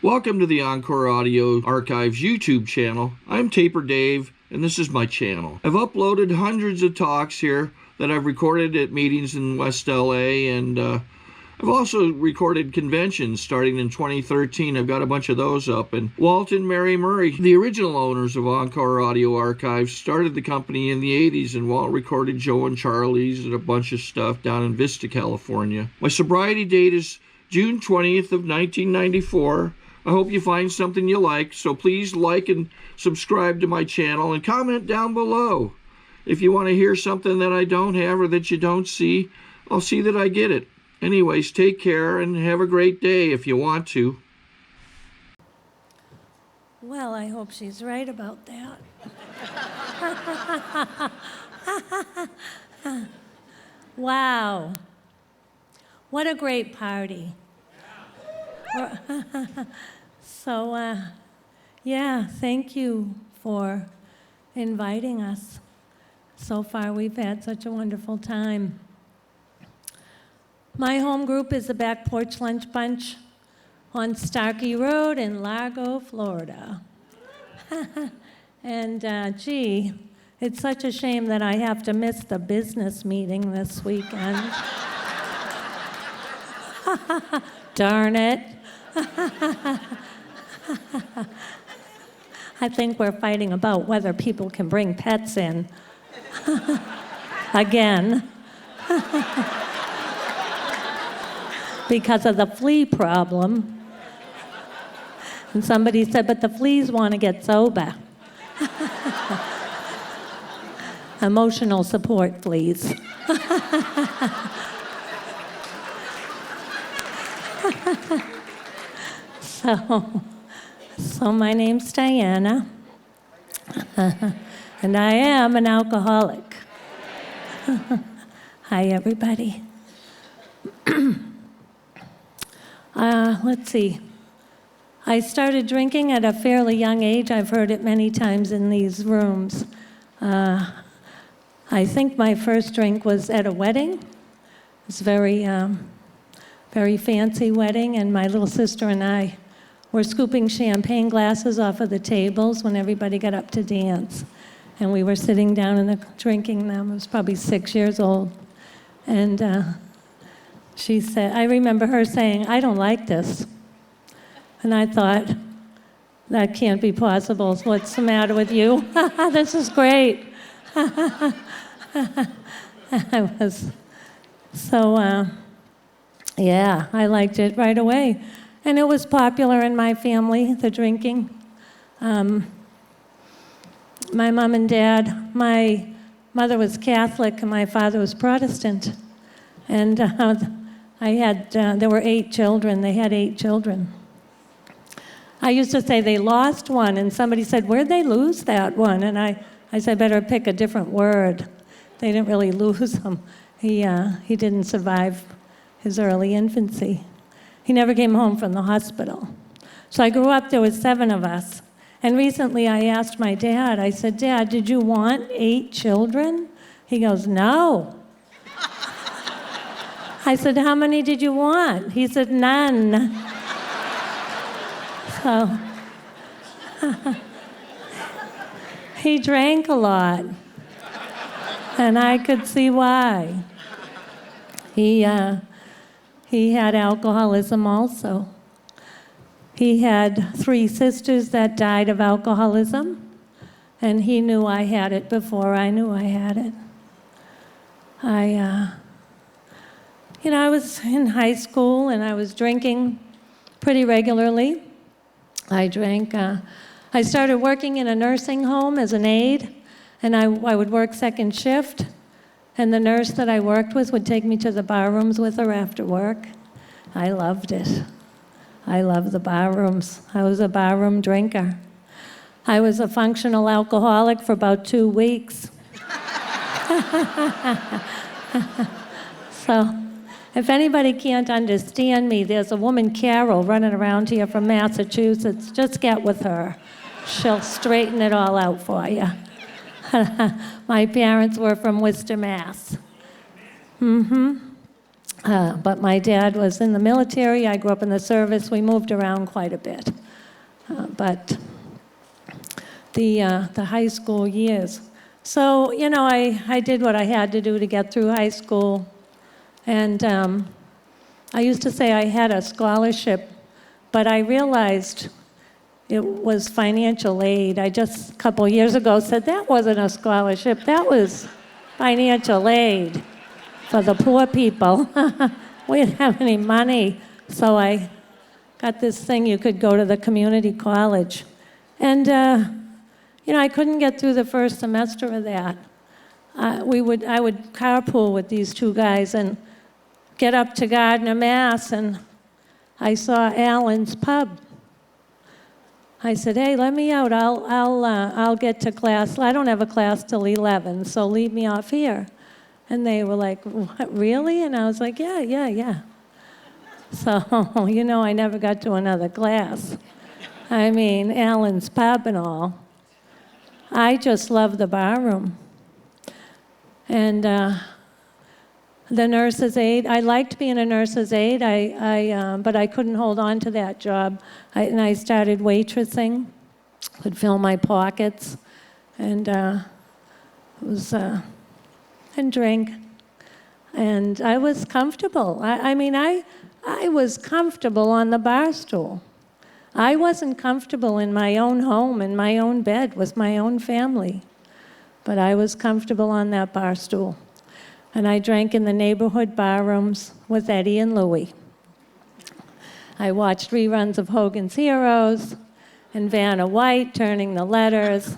Welcome to the Encore Audio Archives YouTube channel. I'm Taper Dave, and this is my channel. I've uploaded hundreds of talks here that I've recorded at meetings in West LA, and I've also recorded conventions starting in 2013. I've got a bunch of those up. And Walt and Mary Murray, the original owners of Encore Audio Archives, started the company in the 80s, and Walt recorded Joe and Charlie's and a bunch of stuff down in Vista, California. My sobriety date is June 20th of 1994. I hope you find something you like, so please like and subscribe to my channel and comment down below. If you want to hear something that I don't have or that you don't see, I'll see that I get it. Anyways, take care and have a great day if you want to. Well, I hope she's right about that. Wow. What a great party. So, yeah, thank you for inviting us. So far, we've had such a wonderful time. My home group is the Back Porch Lunch Bunch on Starkey Road in Largo, Florida. And gee, it's such a shame that I have to miss the business meeting this weekend. Darn it. I think we're fighting about whether people can bring pets in. Again. Because of the flea problem. And somebody said, but the fleas want to get sober. Emotional support fleas. So my name's Diana, and I am an alcoholic. Hi, everybody. Let's see. I started drinking at a fairly young age. I've heard it many times in these rooms. I think my first drink was at a wedding. It was very fancy wedding, and my little sister and I were scooping champagne glasses off of the tables when everybody got up to dance. And we were sitting down and drinking them. I was probably 6 years old. And she said, I remember her saying, I don't like this. And I thought, that can't be possible. What's the matter with you? This is great. Yeah, I liked it right away. And it was popular in my family, the drinking. My mom and dad, my mother was Catholic and my father was Protestant. And there were 8 children. They had 8 children. I used to say they lost one, and somebody said, where'd they lose that one? And I said, better pick a different word. They didn't really lose him. He didn't survive his early infancy. He never came home from the hospital. So I grew up, there was 7 of us. And recently I asked my dad, I said, Dad, did you want 8 children? He goes, no. I said, how many did you want? He said, none. So he drank a lot. And I could see why. He had alcoholism also. He had 3 sisters that died of alcoholism, and he knew I had it before I knew I had it. I was in high school, and I was drinking pretty regularly. I started working in a nursing home as an aide, and I would work second shift, and the nurse that I worked with would take me to the bar rooms with her after work. I loved it. I loved the bar rooms. I was a bar room drinker. I was a functional alcoholic for about 2 weeks. So, if anybody can't understand me, there's a woman, Carol, running around here from Massachusetts. Just get with her. She'll straighten it all out for you. My parents were from Worcester, Mass. But my dad was in the military. I grew up in the service. We moved around quite a bit. But the high school years. So, you know, I did what I had to do to get through high school. And I used to say I had a scholarship, but I realized it was financial aid. I just a couple years ago said that wasn't a scholarship, that was financial aid for the poor people. We didn't have any money, so I got this thing you could go to the community college. And, you know, I couldn't get through the first semester of that. I would carpool with these two guys and get up to Gardner, Mass, and I saw Alan's Pub. I said, hey, let me out. I'll get to class. I don't have a class till 11, so leave me off here. And they were like, what, really? And I was like, yeah. So, you know, I never got to another class. I mean, Alan's Pub and all. I just love the bar room. And the nurse's aide, I liked being a nurse's aide, but I couldn't hold on to that job. And I started waitressing, could fill my pockets, and and drink. And I was comfortable. I mean, I was comfortable on the bar stool. I wasn't comfortable in my own home, in my own bed with my own family. But I was comfortable on that bar stool. And I drank in the neighborhood bar rooms with Eddie and Louie. I watched reruns of Hogan's Heroes and Vanna White turning the letters.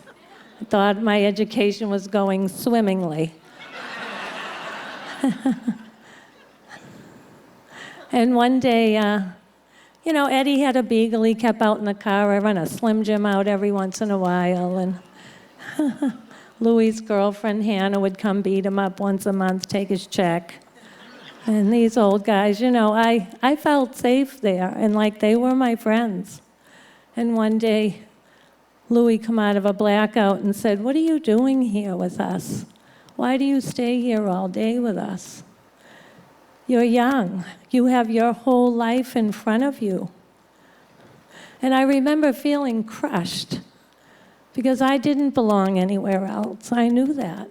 I thought my education was going swimmingly. And one day, you know, Eddie had a Beagle he kept out in the car. I run a Slim Jim out every once in a while. And Louie's girlfriend, Hannah, would come beat him up once a month, take his check. And these old guys, you know, I felt safe there, and like they were my friends. And one day, Louie come out of a blackout and said, what are you doing here with us? Why do you stay here all day with us? You're young. You have your whole life in front of you. And I remember feeling crushed because I didn't belong anywhere else. I knew that.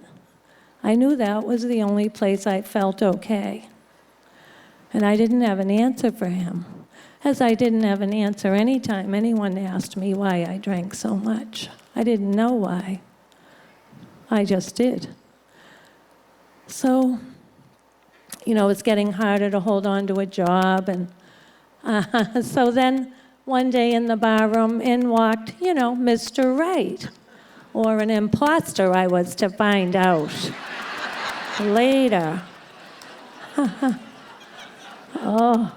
I knew that was the only place I felt okay. And I didn't have an answer for him, as I didn't have an answer anytime anyone asked me why I drank so much. I didn't know why. I just did. So, you know, it's getting harder to hold on to a job. And so then one day in the bar room, in walked, you know, Mr. Right, or an imposter, I was to find out later. Oh,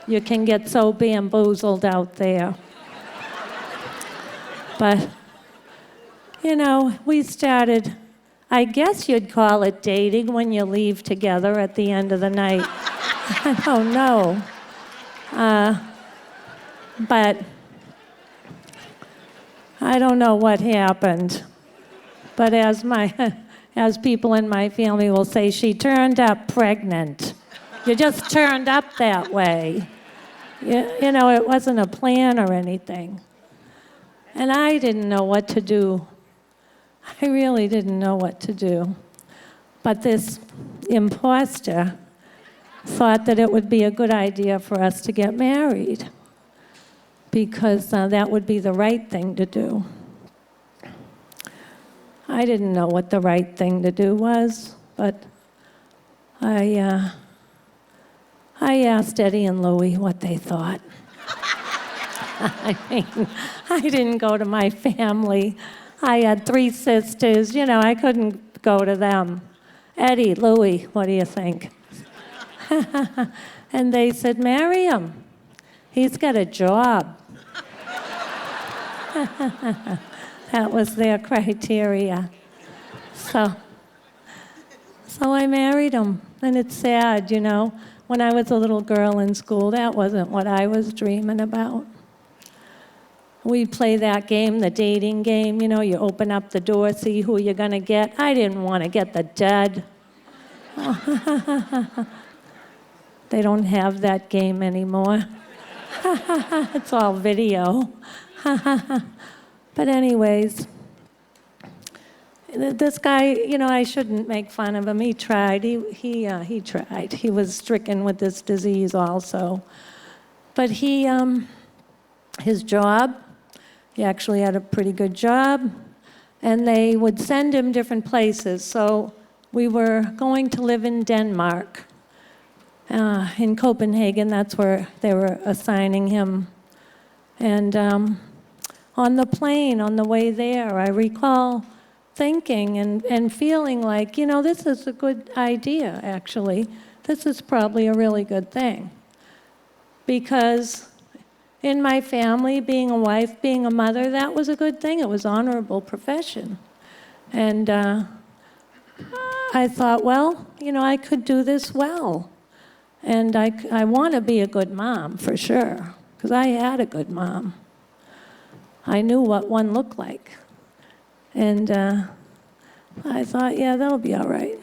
you can get so bamboozled out there. But, you know, we started, I guess you'd call it dating when you leave together at the end of the night. I don't know. But I don't know what happened. But as people in my family will say, she turned up pregnant. You just turned up that way. You know, it wasn't a plan or anything. And I didn't know what to do. I really didn't know what to do. But this imposter thought that it would be a good idea for us to get married because that would be the right thing to do. I didn't know what the right thing to do was, but I asked Eddie and Louie what they thought. I mean, I didn't go to my family. I had 3 sisters. You know, I couldn't go to them. Eddie, Louie, what do you think? And they said, marry him. He's got a job. That was their criteria. So I married him. And it's sad, you know. When I was a little girl in school, that wasn't what I was dreaming about. We'd play that game, the dating game, you know, you open up the door, see who you're going to get. I didn't want to get the dud. They don't have that game anymore. It's all video. But anyways, this guy, I shouldn't make fun of him. He tried. He tried. He was stricken with this disease also. But his job, he actually had a pretty good job, and they would send him different places. So we were going to live in Denmark. In Copenhagen, that's where they were assigning him. And on the plane, on the way there, I recall thinking and feeling like, this is a good idea, actually. This is probably a really good thing. Because in my family, being a wife, being a mother, that was a good thing. It was an honorable profession. And I thought, well, I could do this well. And I want to be a good mom, for sure, because I had a good mom. I knew what one looked like. And I thought, yeah, that'll be all right.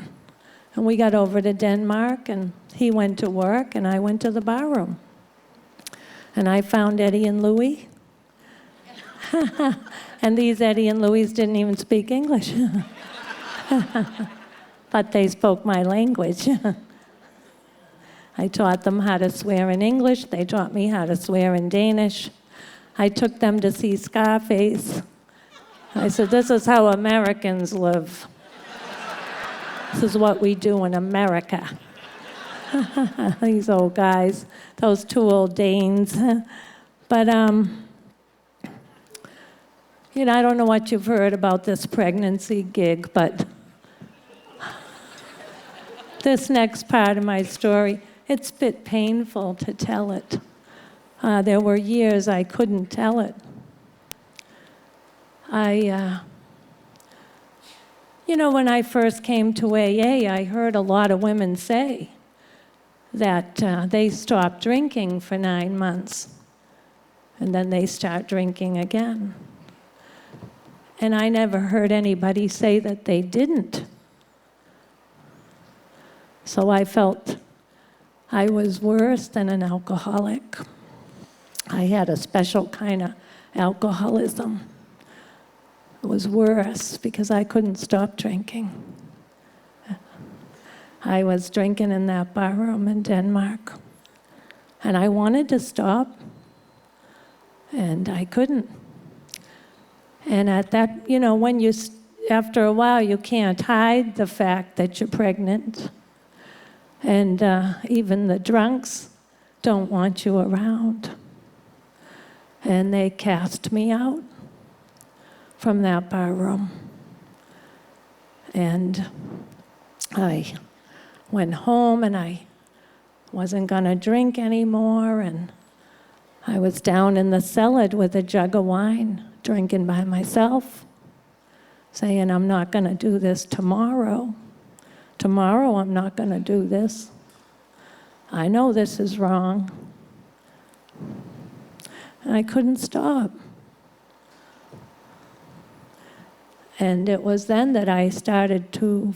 And we got over to Denmark, and he went to work, and I went to the barroom. And I found Eddie and Louie. And these Eddie and Louie didn't even speak English. But they spoke my language. I taught them how to swear in English. They taught me how to swear in Danish. I took them to see Scarface. I said, this is how Americans live. This is what we do in America. These old guys, those two old Danes. But, I don't know what you've heard about this pregnancy gig, but this next part of my story, it's a bit painful to tell it. There were years I couldn't tell it. When I first came to AA, I heard a lot of women say that they stopped drinking for 9 months, and then they start drinking again. And I never heard anybody say that they didn't. So I felt I was worse than an alcoholic. I had a special kind of alcoholism. It was worse because I couldn't stop drinking. I was drinking in that barroom in Denmark, and I wanted to stop, and I couldn't. And at that, after a while, you can't hide the fact that you're pregnant. And even the drunks don't want you around. And they cast me out from that bar room. And I went home, and I wasn't going to drink anymore. And I was down in the cellar with a jug of wine, drinking by myself, saying, I'm not going to do this tomorrow. Tomorrow I'm not going to do this. I know this is wrong. And I couldn't stop. And it was then that I started to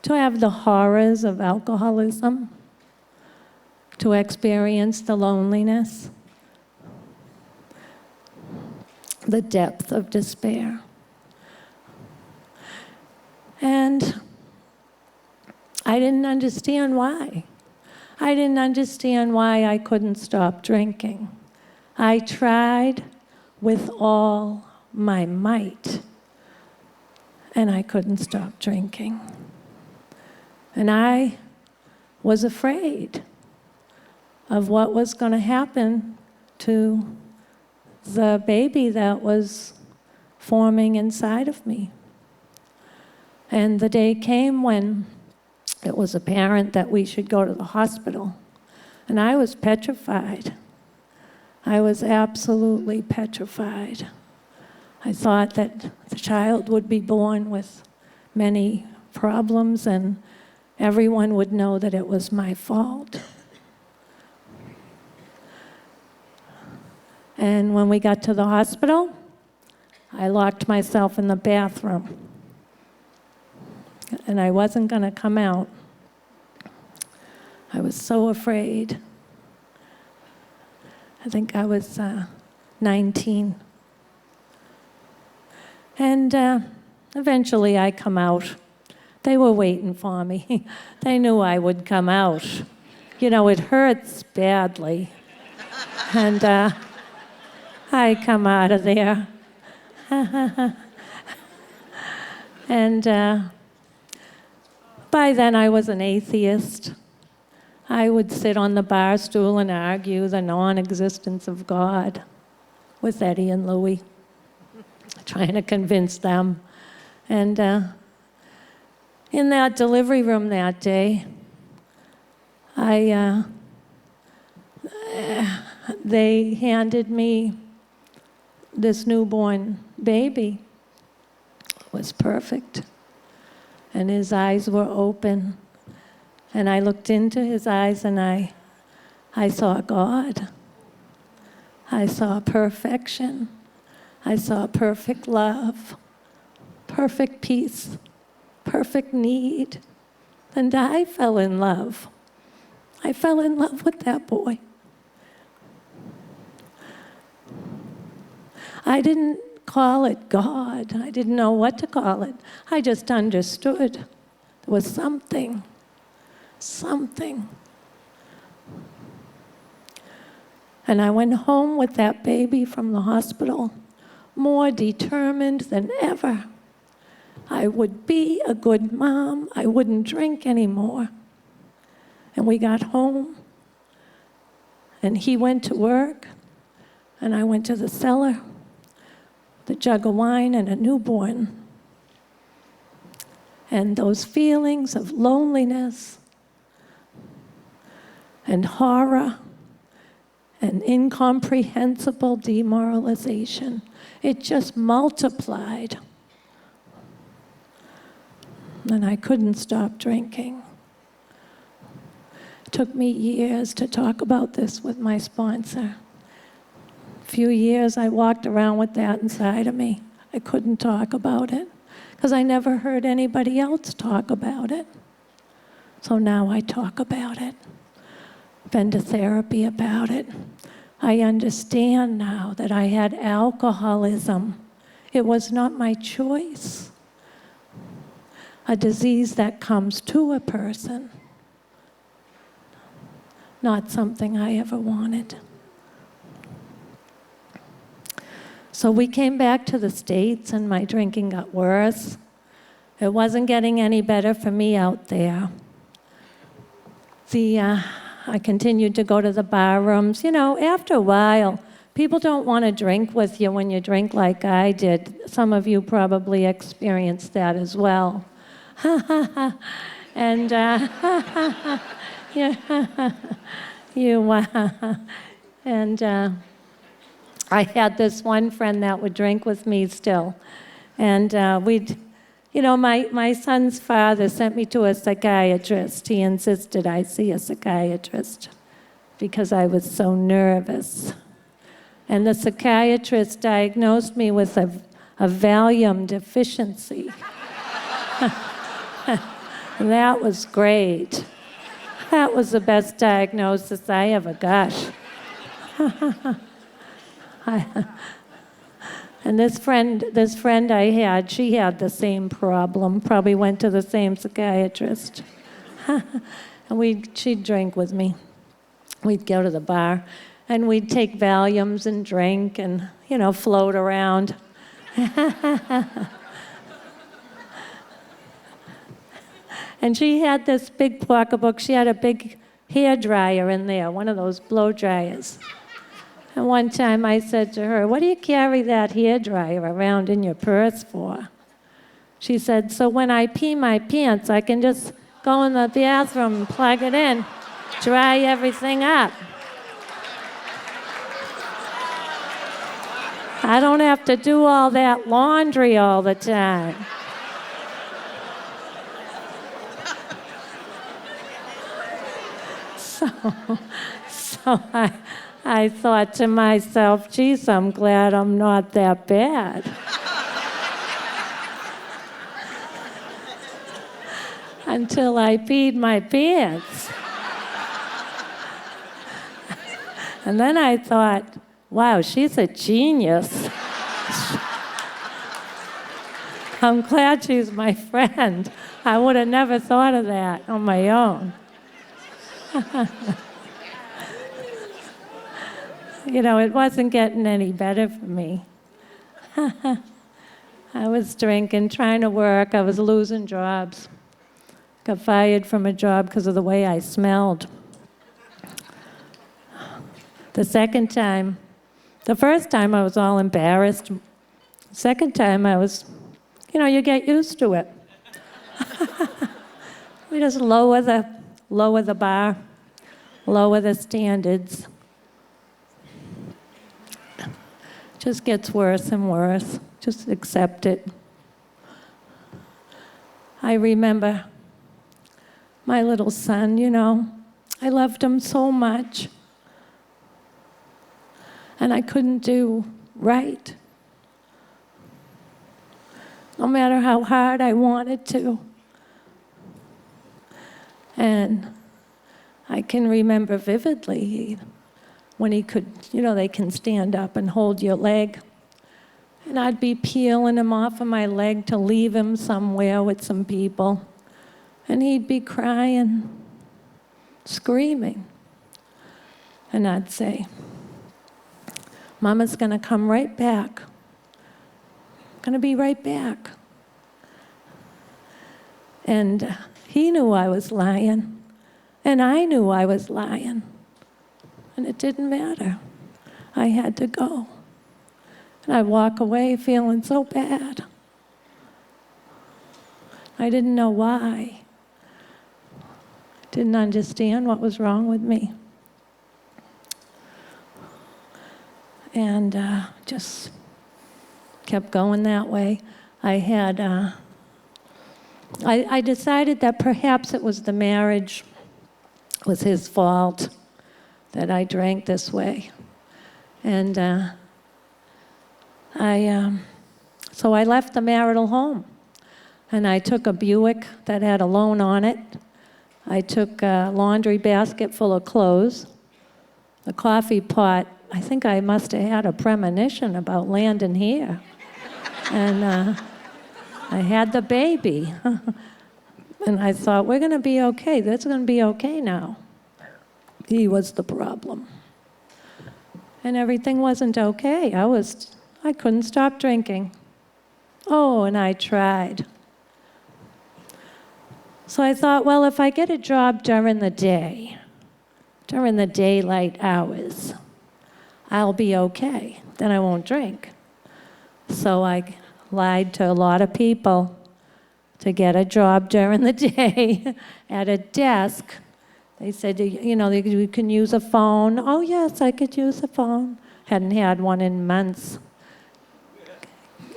have the horrors of alcoholism, to experience the loneliness, the depth of despair. And I didn't understand why. I didn't understand why I couldn't stop drinking. I tried with all my might, and I couldn't stop drinking. And I was afraid of what was going to happen to the baby that was forming inside of me. And the day came when it was apparent that we should go to the hospital. And I was petrified. I was absolutely petrified. I thought that the child would be born with many problems, and everyone would know that it was my fault. And when we got to the hospital, I locked myself in the bathroom. And I wasn't going to come out. was so afraid. I think I was 19. And eventually I come out. They were waiting for me. They knew I would come out. You know, it hurts badly. And I come out of there. And by then I was an atheist. I would sit on the bar stool and argue the non-existence of God with Eddie and Louie, trying to convince them. And in that delivery room that day, they handed me this newborn baby. It was perfect. And his eyes were open. And I looked into his eyes and I saw God. I saw perfection. I saw perfect love, perfect peace, perfect need. And I fell in love. I fell in love with that boy. I didn't call it God. I didn't know what to call it. I just understood. There was something. And I went home with that baby from the hospital, more determined than ever. I would be a good mom. I wouldn't drink anymore. And we got home, and he went to work, and I went to the cellar, with a jug of wine and a newborn. And those feelings of loneliness and horror and incomprehensible demoralization, it just multiplied. And I couldn't stop drinking. It took me years to talk about this with my sponsor. A few years I walked around with that inside of me. I couldn't talk about it because I never heard anybody else talk about it. So now I talk about it. Been to therapy about it. I understand now that I had alcoholism. It was not my choice. A disease that comes to a person, not something I ever wanted. So we came back to the States and my drinking got worse. It wasn't getting any better for me out there. I continued to go to the bar rooms. You know, after a while, people don't want to drink with you when you drink like I did. Some of you probably experienced that as well. And I had this one friend that would drink with me still. And my son's father sent me to a psychiatrist. He insisted I see a psychiatrist because I was so nervous. And the psychiatrist diagnosed me with a Valium deficiency. That was great. That was the best diagnosis I ever got. And this friend I had, she had the same problem, probably went to the same psychiatrist. And she'd drink with me. We'd go to the bar, and we'd take Valiums and drink and, float around. And she had this big pocketbook. She had a big hair dryer in there, one of those blow dryers. And one time I said to her, "What do you carry that hair dryer around in your purse for?" She said, "So when I pee my pants, I can just go in the bathroom and plug it in, dry everything up. I don't have to do all that laundry all the time." So I thought to myself, geez, I'm glad I'm not that bad. Until I peed my pants. And then I thought, wow, she's a genius. I'm glad she's my friend. I would have never thought of that on my own. You know, it wasn't getting any better for me. I was drinking, trying to work. I was losing jobs. Got fired from a job because of the way I smelled. The first time I was all embarrassed. Second time I was, you know, you get used to it. We just lower the bar, lower the standards. Just gets worse and worse. Just accept it. I remember my little son, you know, I loved him so much. And I couldn't do right. No matter how hard I wanted to. And I can remember vividly when he could, you know, they can stand up and hold your leg. And I'd be peeling him off of my leg to leave him somewhere with some people. And he'd be crying, screaming. And I'd say, Mama's gonna come right back. Gonna be right back. And he knew I was lying. And I knew I was lying. And it didn't matter. I had to go. And I'd walk away feeling so bad. I didn't know why. Didn't understand what was wrong with me. And just kept going that way. I decided that perhaps it was the marriage, was his fault, that I drank this way. And so I left the marital home. And I took a Buick that had a loan on it. I took a laundry basket full of clothes, a coffee pot. I think I must have had a premonition about landing here. And I had the baby. And I thought, we're going to be okay. That's going to be okay now. He was the problem. And everything wasn't okay. I couldn't stop drinking. Oh, and I tried. So I thought, well, if I get a job during the day, during the daylight hours, I'll be okay. Then I won't drink. So I lied to a lot of people to get a job during the day at a desk. They said, you know, you can use a phone. Oh, yes, I could use a phone. Hadn't had one in months.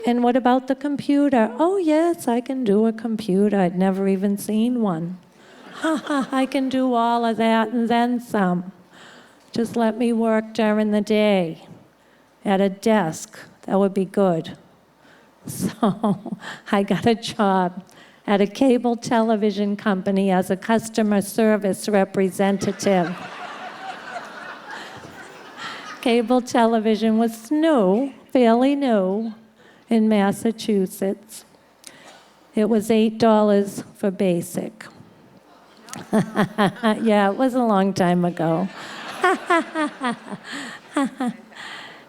And what about the computer? Oh, yes, I can do a computer. I'd never even seen one. I can do all of that and then some. Just let me work during the day at a desk. That would be good. So I got a job at a cable television company as a customer service representative. Cable television was new, fairly new, in Massachusetts. It was $8 for basic. Yeah, it was a long time ago.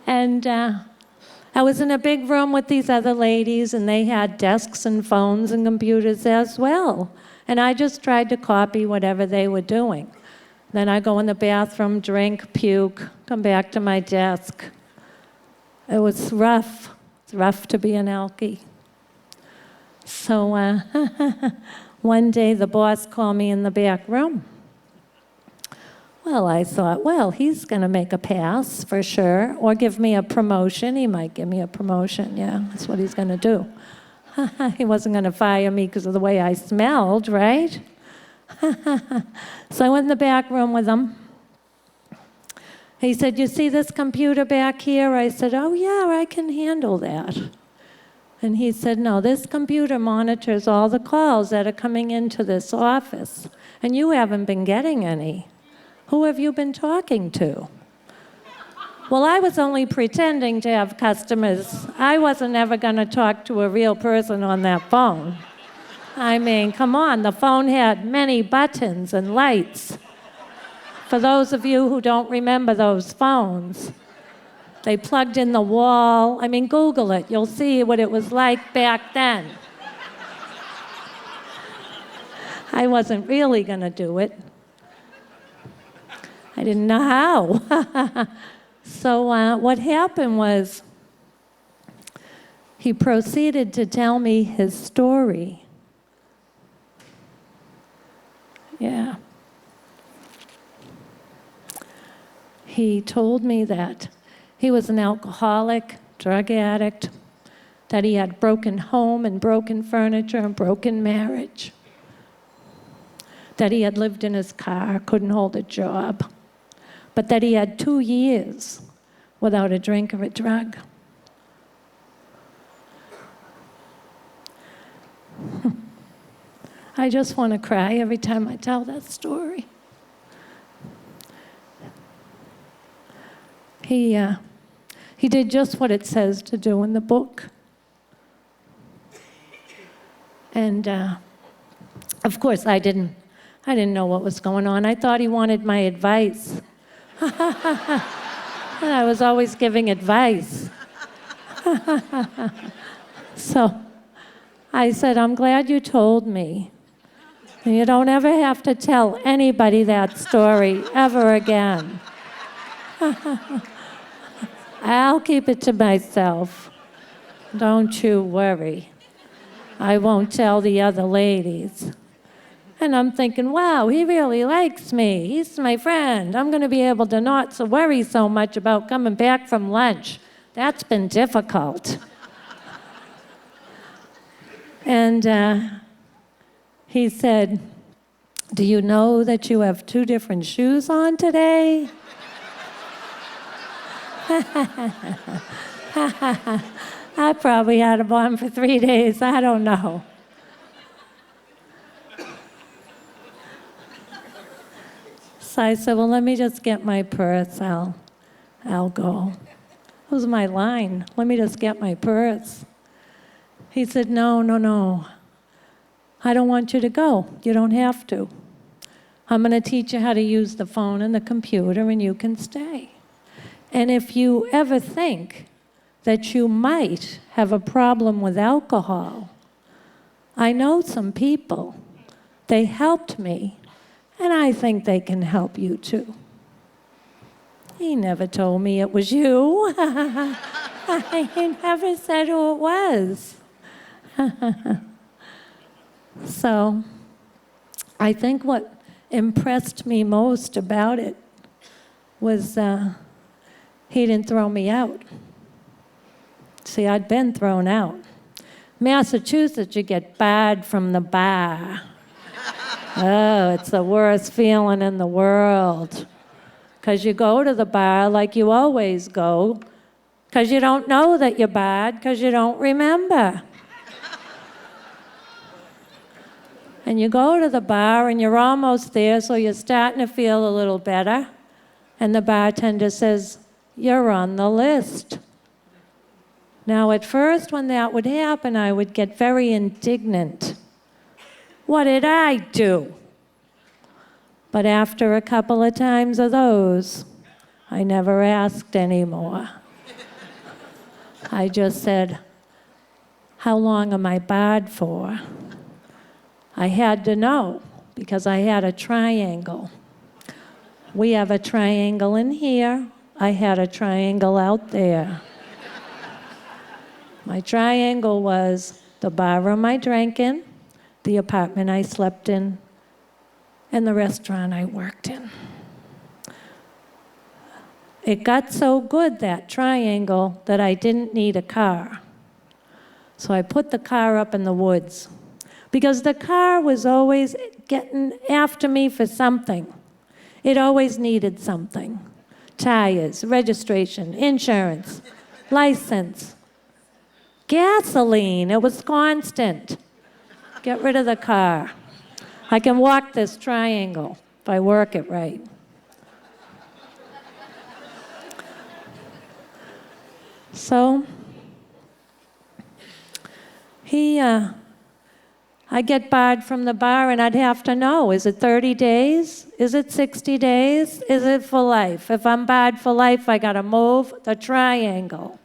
And I was in a big room with these other ladies, and they had desks and phones and computers as well. And I just tried to copy whatever they were doing. Then I go in the bathroom, drink, puke, come back to my desk. It was rough. It's rough to be an alkie. So one day the boss called me in the back room. Well, I thought, well, he's going to make a pass for sure, or give me a promotion. He might give me a promotion, yeah, that's what he's going to do. He wasn't going to fire me because of the way I smelled, right? So I went in the back room with him. He said, you see this computer back here? I said, oh, yeah, I can handle that. And he said, no, this computer monitors all the calls that are coming into this office, and you haven't been getting any. Who have you been talking to? Well, I was only pretending to have customers. I wasn't ever going to talk to a real person on that phone. I mean, come on, the phone had many buttons and lights. For those of you who don't remember those phones, they plugged in the wall. I mean, Google it. You'll see what it was like back then. I wasn't really going to do it. I didn't know how. So what happened was he proceeded to tell me his story. Yeah. He told me that he was an alcoholic, drug addict, that he had broken home and broken furniture and broken marriage, that he had lived in his car, couldn't hold a job, but that he had 2 years without a drink or a drug. I just want to cry every time I tell that story. He did just what it says to do in the book. And of course, I didn't know what was going on. I thought he wanted my advice. And I was always giving advice. So I said, I'm glad you told me. You don't ever have to tell anybody that story ever again. I'll keep it to myself. Don't you worry. I won't tell the other ladies. And I'm thinking, wow, he really likes me. He's my friend. I'm going to be able to not worry so much about coming back from lunch. That's been difficult. And he said, do you know that you have 2 different shoes on today? I probably had them on for 3 days. I don't know. So I said, well, let me just get my purse. I'll go. It was my line. Let me just get my purse. He said, no. I don't want you to go. You don't have to. I'm going to teach you how to use the phone and the computer, and you can stay. And if you ever think that you might have a problem with alcohol, I know some people. They helped me, and I think they can help you too. He never told me it was you. He never said who it was. So I think what impressed me most about it was he didn't throw me out. See, I'd been thrown out. Massachusetts, you get barred from the bar. Oh, it's the worst feeling in the world. Because you go to the bar like you always go, because you don't know that you're barred, because you don't remember. And you go to the bar and you're almost there, so you're starting to feel a little better. And the bartender says, you're on the list. Now, at first, when that would happen, I would get very indignant. What did I do? But after a couple of times of those, I never asked anymore. I just said, how long am I barred for? I had to know, because I had a triangle. We have a triangle in here. I had a triangle out there. My triangle was the bar room I drank in, the apartment I slept in, and the restaurant I worked in. It got so good, that triangle, that I didn't need a car. So I put the car up in the woods, because the car was always getting after me for something. It always needed something. Tires, registration, insurance, license, gasoline. It was constant. Get rid of the car. I can walk this triangle if I work it right. So I get barred from the bar, and I'd have to know, is it 30 days? Is it 60 days? Is it for life? If I'm barred for life, I gotta move the triangle.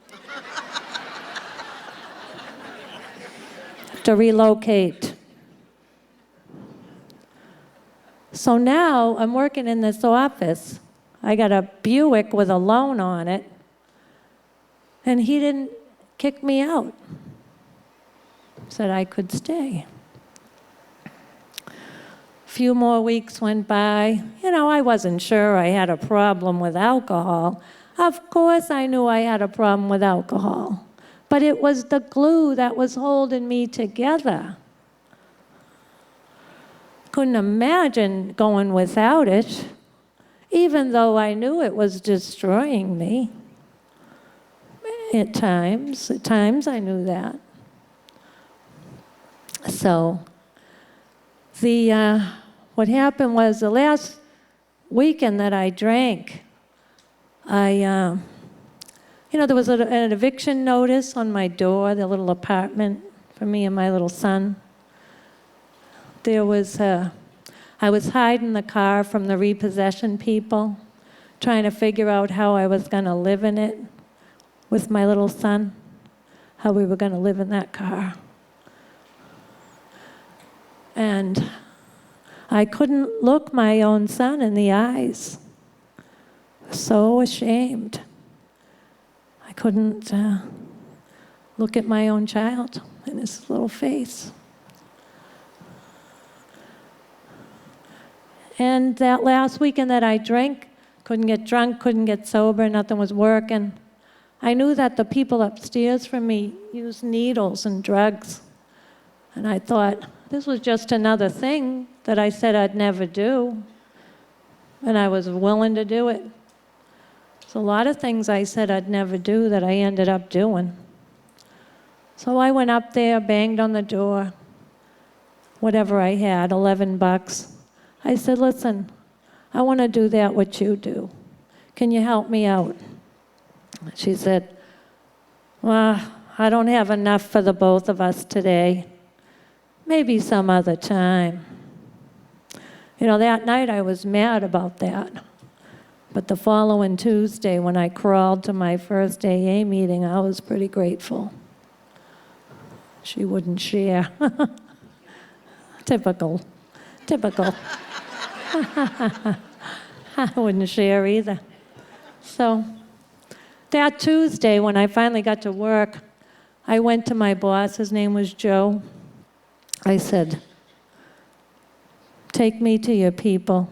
To relocate. So now I'm working in this office. I got a Buick with a loan on it, and he didn't kick me out. Said I could stay. A few more weeks went by. You know, I wasn't sure I had a problem with alcohol. Of course I knew I had a problem with alcohol. But it was the glue that was holding me together. Couldn't imagine going without it, even though I knew it was destroying me. At times I knew that. So what happened was the last weekend that I drank, there was an eviction notice on my door, the little apartment for me and my little son. I was hiding the car from the repossession people, trying to figure out how I was going to live in it with my little son, how we were going to live in that car. And I couldn't look my own son in the eyes. So ashamed. I couldn't look at my own child in his little face. And that last weekend that I drank, couldn't get drunk, couldn't get sober, nothing was working. I knew that the people upstairs from me used needles and drugs. And I thought, this was just another thing that I said I'd never do. And I was willing to do it. There's a lot of things I said I'd never do that I ended up doing. So I went up there, banged on the door, whatever I had, $11. I said, listen, I want to do that what you do. Can you help me out? She said, well, I don't have enough for the both of us today. Maybe some other time. You know, that night I was mad about that. But the following Tuesday, when I crawled to my first AA meeting, I was pretty grateful. She wouldn't share. Typical. I wouldn't share either. So that Tuesday, when I finally got to work, I went to my boss. His name was Joe. I said, take me to your people.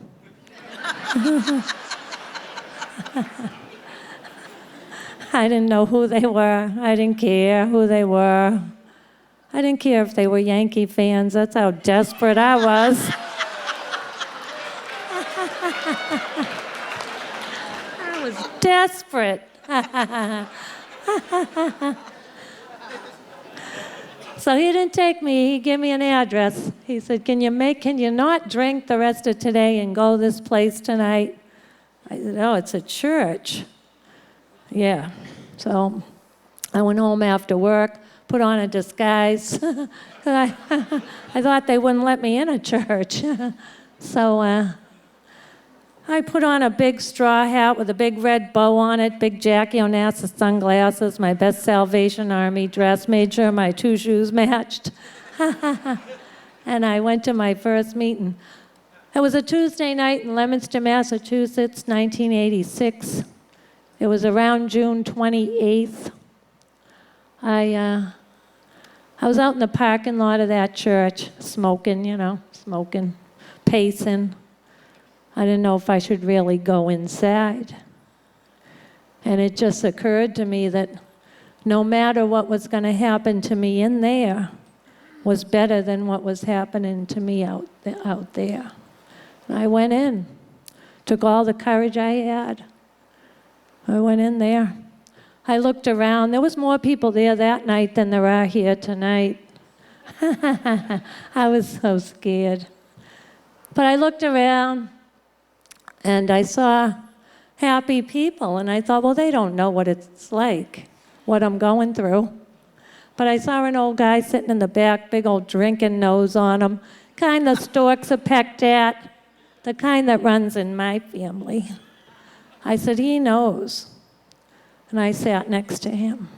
I didn't know who they were. I didn't care who they were. I didn't care if they were Yankee fans. That's how desperate I was. I was desperate. So he didn't take me. He gave me an address. He said, can you not drink the rest of today and go this place tonight? I said, oh, it's a church. Yeah. So I went home after work, put on a disguise. I thought they wouldn't let me in a church. So I put on a big straw hat with a big red bow on it, big Jackie Onassis sunglasses, my best Salvation Army dress, made sure my two shoes matched. And I went to my first meeting. It was a Tuesday night in Leominster, Massachusetts, 1986. It was around June 28th. I was out in the parking lot of that church, smoking, pacing. I didn't know if I should really go inside. And it just occurred to me that no matter what was going to happen to me in there was better than what was happening to me out there. And I went in, took all the courage I had. I went in there. I looked around. There was more people there that night than there are here tonight. I was so scared. But I looked around, and I saw happy people, and I thought, well, they don't know what it's like what I'm going through. But I saw an old guy sitting in the back, big old drinking nose on him, kind the storks are pecked at, the kind that runs in my family. I said, he knows. And I sat next to him.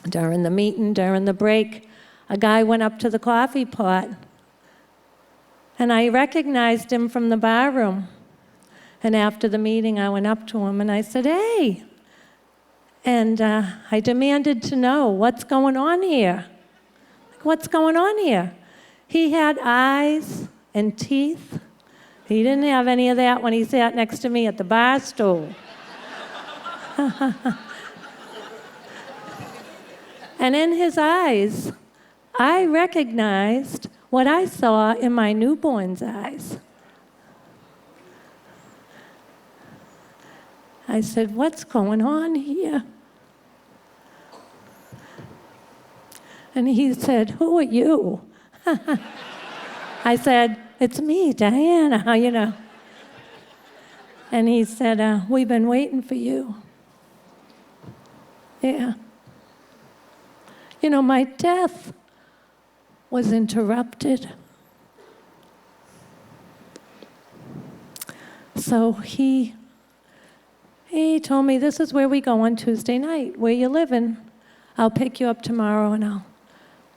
During the meeting, during the break, a guy went up to the coffee pot, and I recognized him from the bar room. And after the meeting, I went up to him and I said, hey. And I demanded to know, what's going on here? What's going on here? He had eyes and teeth. He didn't have any of that when he sat next to me at the bar stool. And in his eyes, I recognized what I saw in my newborn's eyes. I said, what's going on here? And he said, who are you? I said, it's me, Diana, you know. And he said, we've been waiting for you. Yeah. You know, my death was interrupted. So he told me, this is where we go on Tuesday night. Where you living? I'll pick you up tomorrow and I'll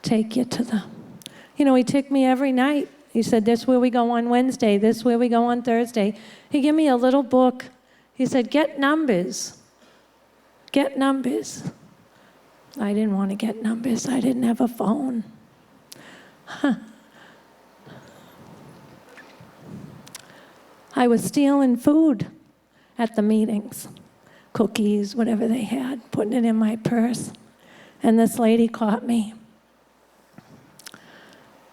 take you to the... You know, he took me every night. He said, this is where we go on Wednesday. This is where we go on Thursday. He gave me a little book. He said, get numbers. Get numbers. I didn't want to get numbers. I didn't have a phone. I was stealing food at the meetings, cookies, whatever they had, putting it in my purse. And this lady caught me.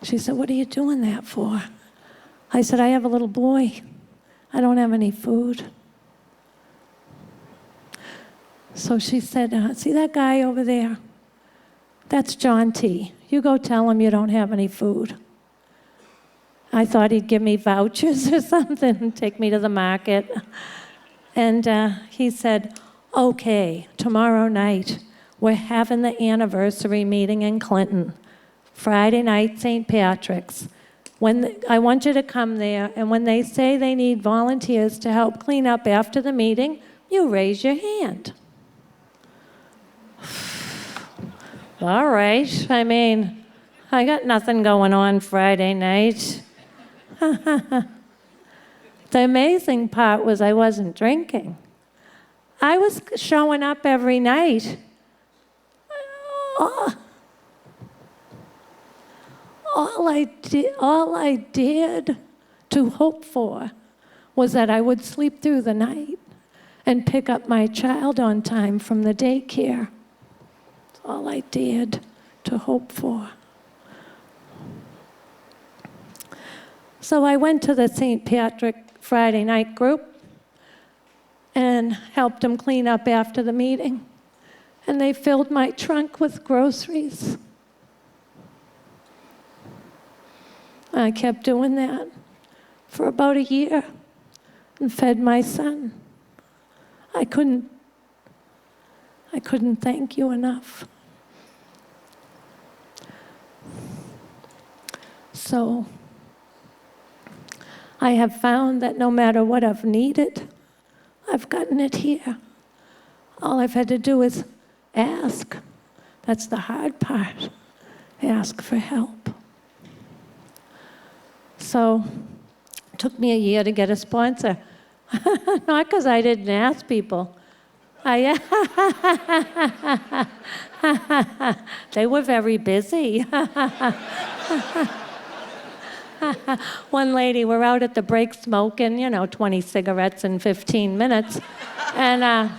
She said, what are you doing that for? I said, I have a little boy. I don't have any food. So she said, see that guy over there? That's John T. You go tell him you don't have any food. I thought he'd give me vouchers or something, take me to the market. And he said, okay, tomorrow night, we're having the anniversary meeting in Clinton. Friday night, St. Patrick's. I want you to come there, and when they say they need volunteers to help clean up after the meeting, you raise your hand. All right, I mean, I got nothing going on Friday night. The amazing part was I wasn't drinking. I was showing up every night. All I did to hope for was that I would sleep through the night and pick up my child on time from the daycare. That's all I dared to hope for. So I went to the St. Patrick Friday night group and helped them clean up after the meeting. And they filled my trunk with groceries. I kept doing that for about a year and fed my son. I couldn't thank you enough. So I have found that no matter what I've needed, I've gotten it here. All I've had to do is ask. That's the hard part. Ask for help. So it took me a year to get a sponsor. Not because I didn't ask people. They were very busy. One lady, we're out at the break smoking, 20 cigarettes in 15 minutes. And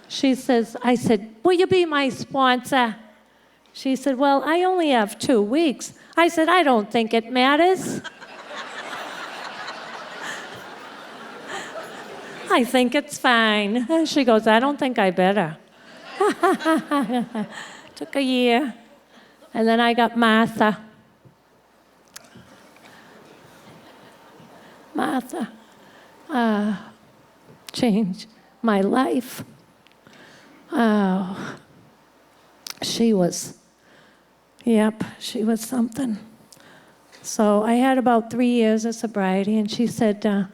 she says, I said, will you be my sponsor? She said, well, I only have 2 weeks. I said, I don't think it matters. I think it's fine. She goes, I don't think I better. Took a year. And then I got Martha. Martha changed my life. Oh, She was, yep, she was something. So I had about 3 years of sobriety, and she said,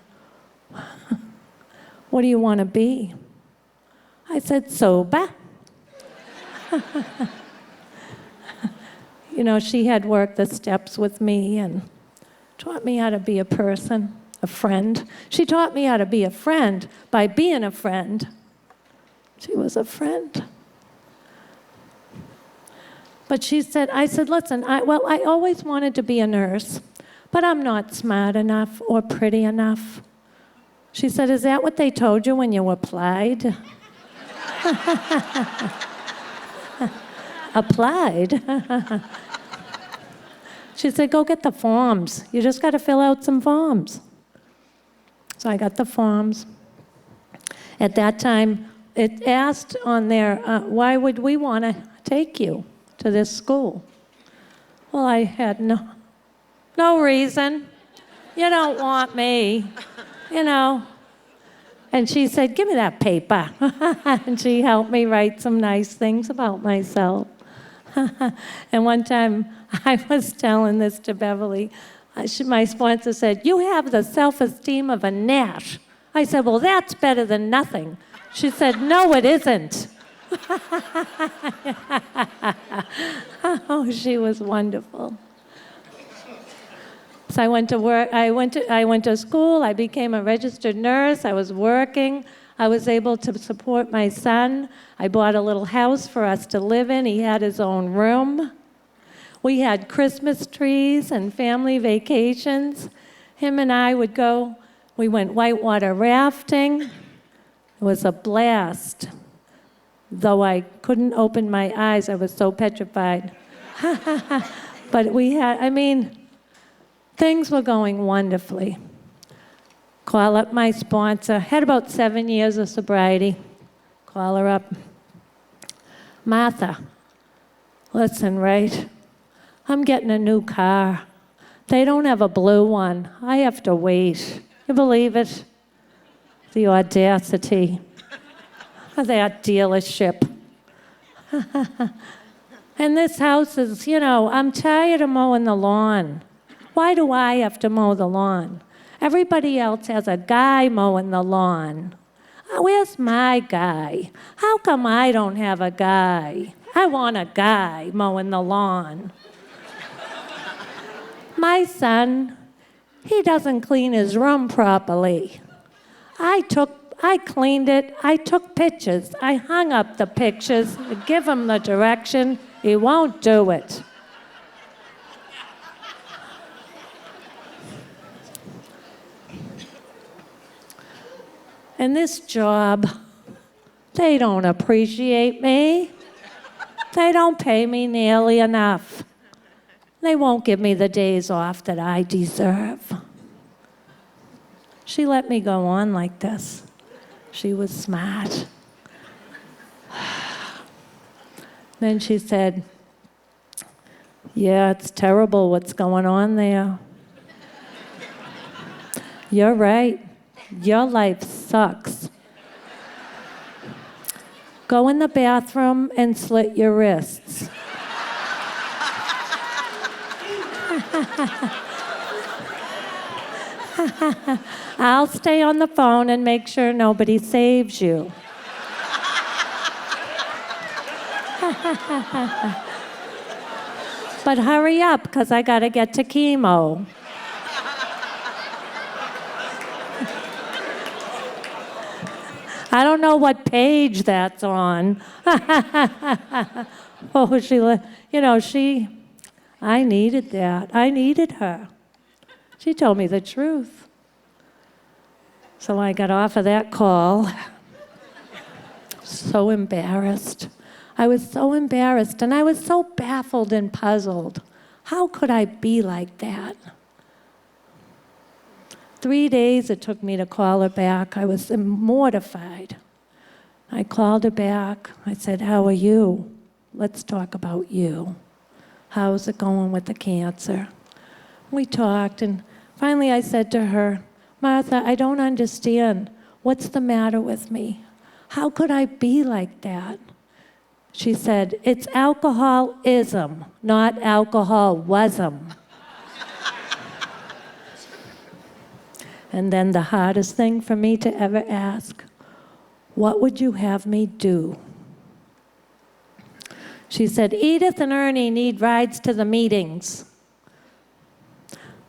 what do you want to be? I said, sober. You know, she had worked the steps with me and taught me how to be a person, a friend. She taught me how to be a friend by being a friend. She was a friend. But she said, I said, listen, I always wanted to be a nurse, but I'm not smart enough or pretty enough. She said, is that what they told you when you applied? Applied? She said, go get the forms. You just got to fill out some forms. So I got the forms. At that time, it asked on there, why would we want to take you to this school? Well, I had no reason. You don't want me, you know. And she said, give me that paper. And she helped me write some nice things about myself. And one time, I was telling this to Beverly. My sponsor said, you have the self-esteem of a gnat. I said, well, that's better than nothing. She said, no, it isn't. Oh, she was wonderful. So I went to work. I went to school. I became a registered nurse. I was working. I was able to support my son. I bought a little house for us to live in. He had his own room. We had Christmas trees and family vacations. Him and I would go. We went whitewater rafting. It was a blast. Though I couldn't open my eyes, I was so petrified. But we had, things were going wonderfully. Call up my sponsor. Had about 7 years of sobriety. Call her up. Martha, listen, right? I'm getting a new car. They don't have a blue one. I have to wait. You believe it? The audacity of that dealership. And this house is, I'm tired of mowing the lawn. Why do I have to mow the lawn? Everybody else has a guy mowing the lawn. Where's my guy? How come I don't have a guy? I want a guy mowing the lawn. My son, he doesn't clean his room properly. I cleaned it. I took pictures. I hung up the pictures, give him the direction. He won't do it. And this job, they don't appreciate me. They don't pay me nearly enough. They won't give me the days off that I deserve. She let me go on like this. She was smart. Then she said, yeah, it's terrible what's going on there. You're right. Your life sucks. Go in the bathroom and slit your wrists. I'll stay on the phone and make sure nobody saves you. But hurry up, because I got to get to chemo. I don't know what page that's on. Oh, I needed that. I needed her. She told me the truth. So I got off of that call. So embarrassed. I was so embarrassed, and I was so baffled and puzzled. How could I be like that? 3 days it took me to call her back. I was mortified. I called her back. I said, how are you? Let's talk about you. How's it going with the cancer? We talked, and finally I said to her, Martha, I don't understand. What's the matter with me? How could I be like that? She said, it's alcoholism, not alcoholism. And then the hardest thing for me to ever ask, what would you have me do? She said, Edith and Ernie need rides to the meetings.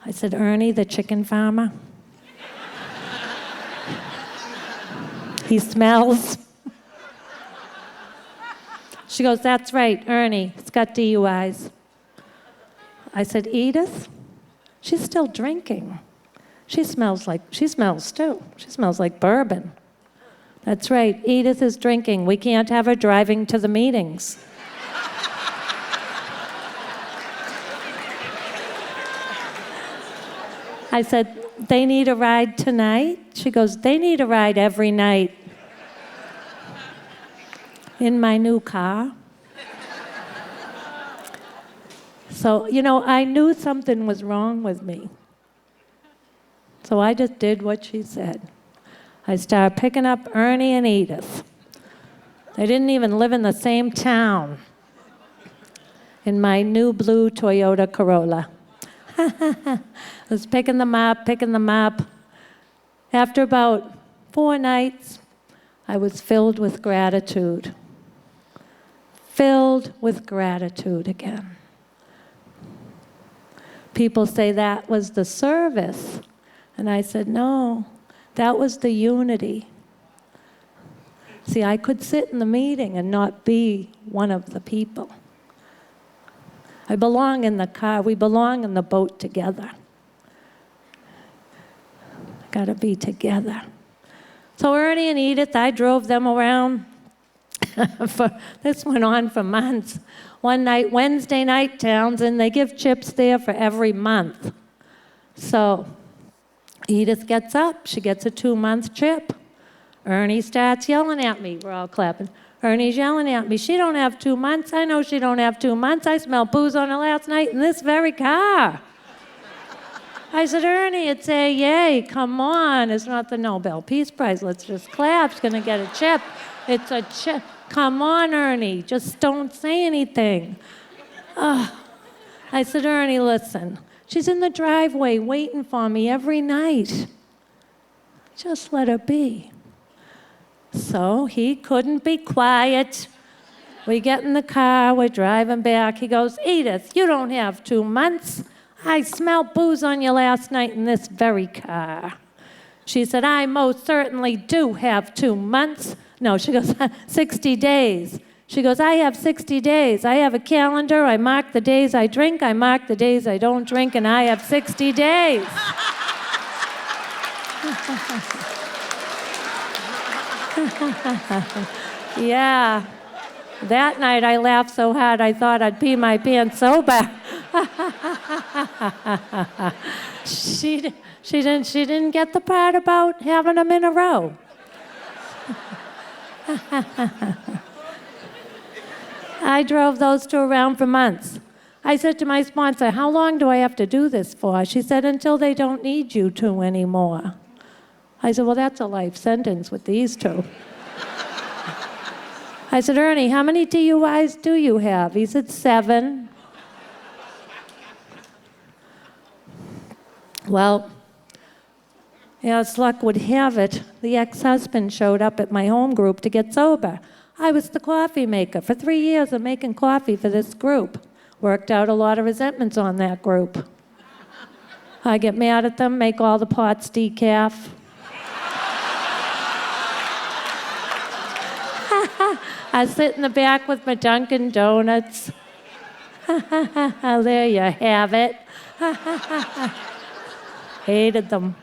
I said, Ernie, the chicken farmer? He smells. She goes, that's right, Ernie, he's got DUIs. I said, Edith? She's still drinking. She smells too. She smells like bourbon. That's right, Edith is drinking. We can't have her driving to the meetings. I said, they need a ride tonight? She goes, they need a ride every night. In my new car. So, I knew something was wrong with me. So I just did what she said. I started picking up Ernie and Edith. They didn't even live in the same town. In my new blue Toyota Corolla. I was picking them up. After about 4 nights, I was filled with gratitude. Filled with gratitude again. People say that was the service. And I said, no, that was the unity. See, I could sit in the meeting and not be one of the people. I belong in the car. We belong in the boat together. Gotta be together. So Ernie and Edith, I drove them around. This went on for months. One night, Wednesday night towns, and they give chips there for every month. So Edith gets up. She gets a 2-month chip. Ernie starts yelling at me. We're all clapping. Ernie's yelling at me. She don't have 2 months. I know she don't have 2 months. I smelled booze on her last night in this very car. I said, Ernie, it's a yay. Come on. It's not the Nobel Peace Prize. Let's just clap. She's going to get a chip. It's a chip. Come on, Ernie. Just don't say anything. I said, Ernie, listen. She's in the driveway waiting for me every night. Just let her be. So he couldn't be quiet. We get in the car, we're driving back. He goes, Edith, you don't have 2 months. I smelled booze on you last night in this very car. She said, I most certainly do have 2 months. No, she goes, 60 days. She goes, I have 60 days. I have a calendar. I mark the days I drink. I mark the days I don't drink, and I have 60 days. Yeah. That night I laughed so hard I thought I'd pee my pants sober. She didn't get the part about having them in a row. I drove those two around for months. I said to my sponsor, how long do I have to do this for? She said, until they don't need you to anymore. I said, well, that's a life sentence with these two. I said, Ernie, how many DUIs do you have? He said, 7. Well, as luck would have it, the ex-husband showed up at my home group to get sober. I was the coffee maker. For 3 years of making coffee for this group. Worked out a lot of resentments on that group. I get mad at them, make all the pots decaf. I sit in the back with my Dunkin' Donuts. There you have it. Hated them.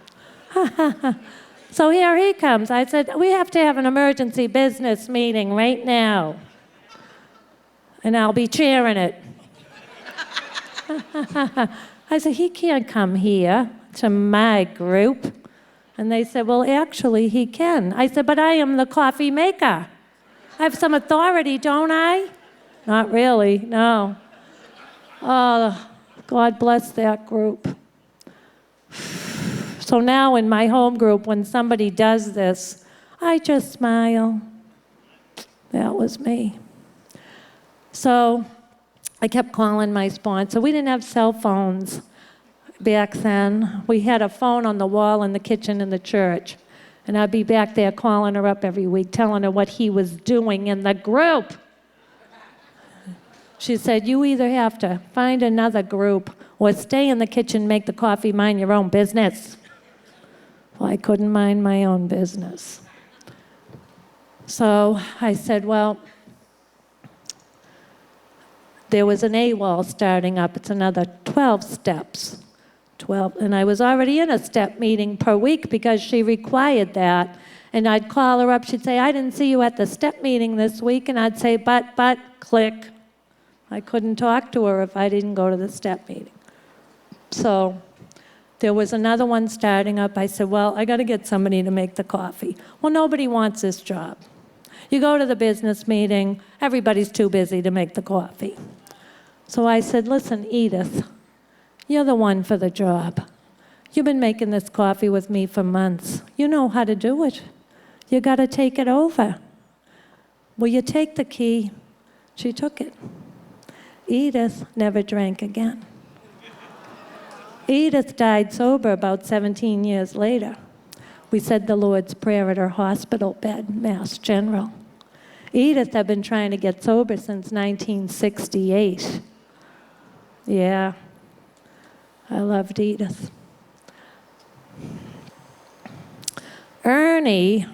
So here he comes. I said, we have to have an emergency business meeting right now. And I'll be chairing it. I said, he can't come here to my group. And they said, well, actually, he can. I said, but I am the coffee maker. I have some authority, don't I? Not really, no. Oh, God bless that group. So now in my home group, when somebody does this, I just smile. That was me. So I kept calling my sponsor. We didn't have cell phones back then. We had a phone on the wall in the kitchen in the church. And I'd be back there calling her up every week, telling her what he was doing in the group. She said, you either have to find another group or stay in the kitchen, make the coffee, mind your own business. Well, I couldn't mind my own business. So I said, well, there was an AWOL starting up. It's another 12 steps. 12, and I was already in a step meeting per week because she required that. And I'd call her up, she'd say, I didn't see you at the step meeting this week. And I'd say, but, click. I couldn't talk to her if I didn't go to the step meeting. So there was another one starting up. I said, well, I got to get somebody to make the coffee. Well, nobody wants this job. You go to the business meeting, everybody's too busy to make the coffee. So I said, listen, Edith, you're the one for the job. You've been making this coffee with me for months. You know how to do it. You got to take it over. Will you take the key? She took it. Edith never drank again. Edith died sober about 17 years later. We said the Lord's Prayer at her hospital bed, Mass General. Edith had been trying to get sober since 1968. Yeah, I loved Edith. Ernie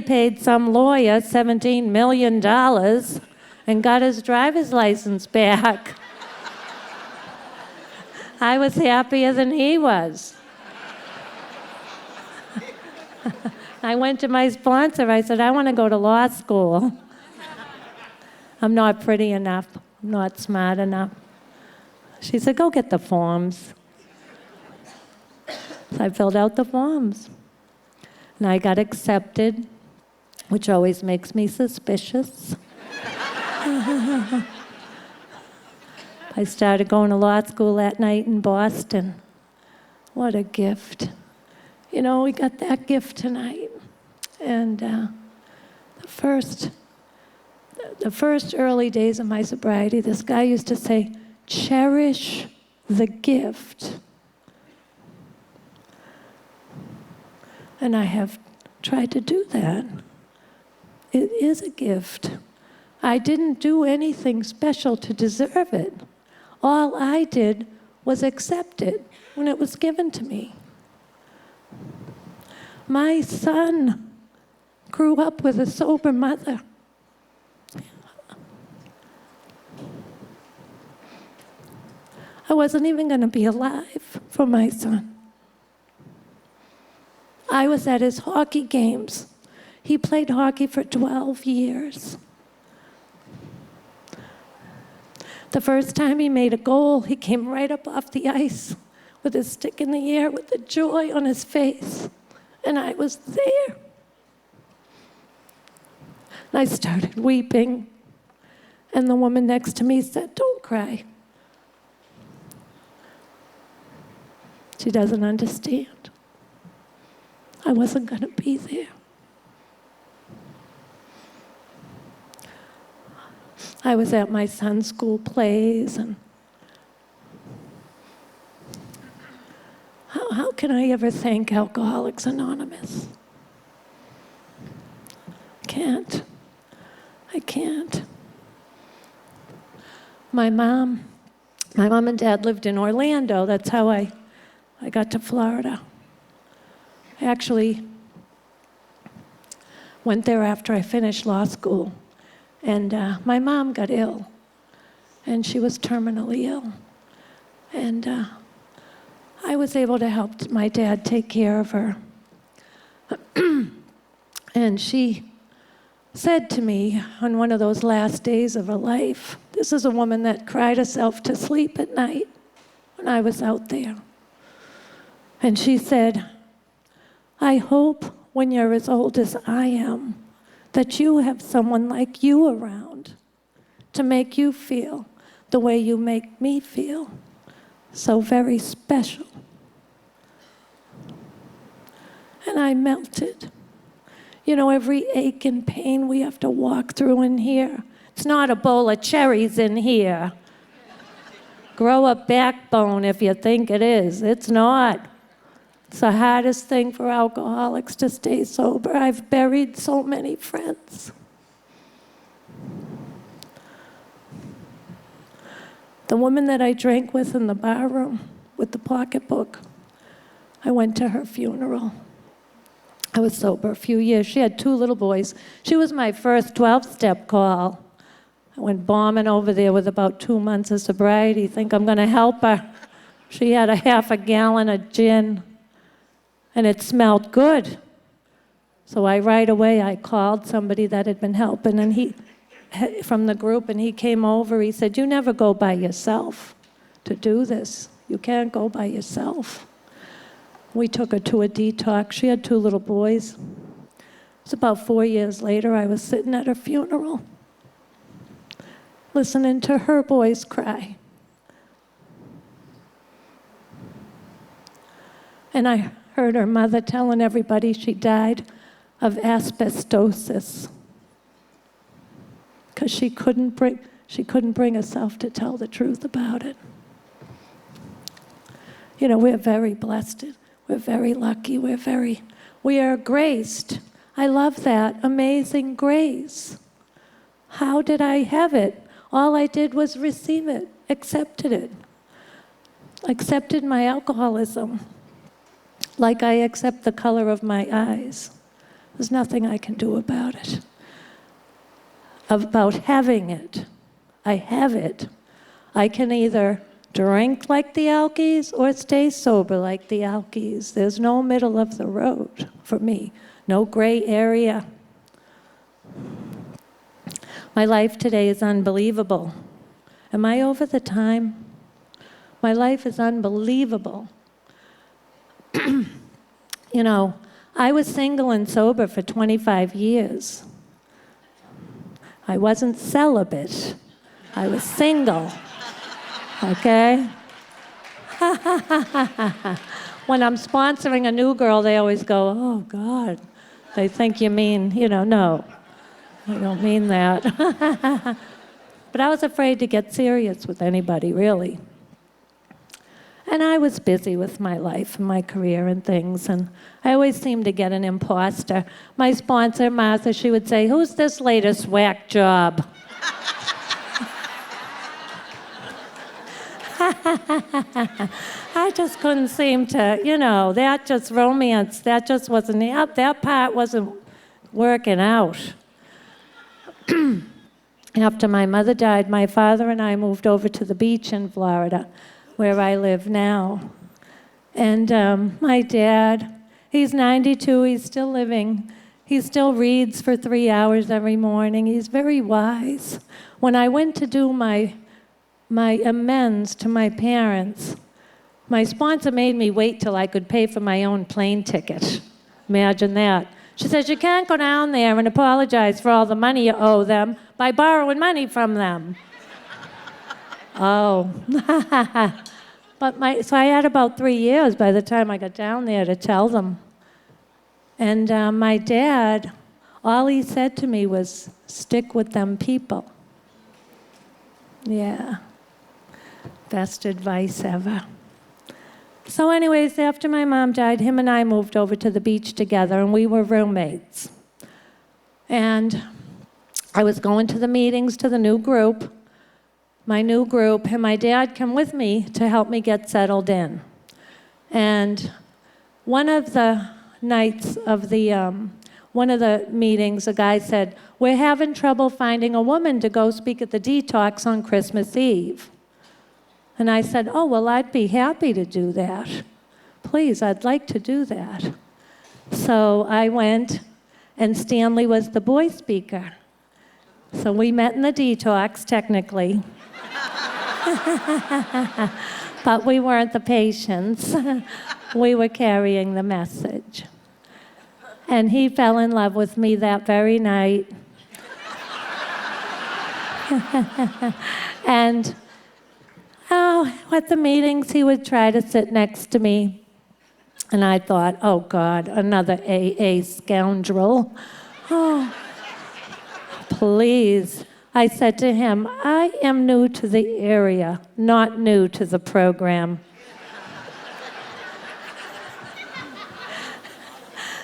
paid some lawyer $17 million and got his driver's license back. I was happier than he was. I went to my sponsor. I said, I want to go to law school. I'm not pretty enough. I'm not smart enough. She said, go get the forms. So I filled out the forms. And I got accepted, which always makes me suspicious. I started going to law school that night in Boston. What a gift. You know, we got that gift tonight. And the first early days of my sobriety, this guy used to say, cherish the gift. And I have tried to do that. It is a gift. I didn't do anything special to deserve it. All I did was accept it when it was given to me. My son grew up with a sober mother. I wasn't even going to be alive for my son. I was at his hockey games. He played hockey for 12 years. The first time he made a goal, he came right up off the ice with his stick in the air with the joy on his face. And I was there. And I started weeping. And the woman next to me said, don't cry. She doesn't understand. I wasn't going to be there. I was at my son's school plays, and how can I ever thank Alcoholics Anonymous? I can't. My mom and dad lived in Orlando. That's how I got to Florida. I actually went there after I finished law school. And my mom got ill, and she was terminally ill. And I was able to help my dad take care of her. And she said to me on one of those last days of her life, this is a woman that cried herself to sleep at night when I was out there. And she said, I hope when you're as old as I am, that you have someone like you around to make you feel the way you make me feel, so very special. And I melted. You know, every ache and pain we have to walk through in here. It's not a bowl of cherries in here. Grow a backbone if you think it is. It's not. It's the hardest thing for alcoholics to stay sober. I've buried so many friends. The woman that I drank with in the bar room with the pocketbook, I went to her funeral. I was sober a few years. She had 2 little boys. She was my first 12-step call. I went bombing over there with about 2 months of sobriety. Think I'm gonna help her. She had a half a gallon of gin, and it smelled good. So right away I called somebody that had been helping, and he, from the group, and he came over. He said, "You never go by yourself to do this. You can't go by yourself." We took her to a detox. She had 2 little boys. It was about 4 years later, I was sitting at her funeral, listening to her boys cry. And I heard her mother telling everybody she died of asbestosis because she couldn't bring herself to tell the truth about it. You know, we're very blessed. We're very lucky. We are graced. I love that. Amazing grace. How did I have it? All I did was receive it, accepted it. Accepted my alcoholism, like I accept the color of my eyes. There's nothing I can do about it. About having it. I have it. I can either drink like the Alkies or stay sober like the Alkies. There's no middle of the road for me. No gray area. My life today is unbelievable. Am I over the time? My life is unbelievable. You know, I was single and sober for 25 years. I wasn't celibate. I was single. Okay? When I'm sponsoring a new girl, they always go, "Oh, God." They think you mean, no. I don't mean that. But I was afraid to get serious with anybody, really. And I was busy with my life and my career and things, and I always seemed to get an imposter. My sponsor, Martha, she would say, "Who's this latest whack job?" I just couldn't seem to, that just romance, that just wasn't, that part wasn't working out. After my mother died, my father and I moved over to the beach in Florida, where I live now. And my dad, he's 92, he's still living. He still reads for 3 hours every morning. He's very wise. When I went to do my amends to my parents, my sponsor made me wait till I could pay for my own plane ticket. Imagine that. She says, "You can't go down there and apologize for all the money you owe them by borrowing money from them." Oh. So I had about 3 years by the time I got down there to tell them. And my dad, all he said to me was, "Stick with them people." Yeah. Best advice ever. So anyways, after my mom died, him and I moved over to the beach together, and we were roommates. And I was going to the meetings to the new group, my new group, and my dad came with me to help me get settled in. And one of the nights of one of the meetings, a guy said, "We're having trouble finding a woman to go speak at the detox on Christmas Eve." And I said, "Oh, well, I'd be happy to do that. Please, I'd like to do that." So I went, and Stanley was the boy speaker. So we met in the detox, technically. But we weren't the patients. We were carrying the message. And he fell in love with me that very night. And at the meetings, he would try to sit next to me. And I thought, oh God, another AA scoundrel. Oh, please. I said to him, I am new to the area, not new to the program.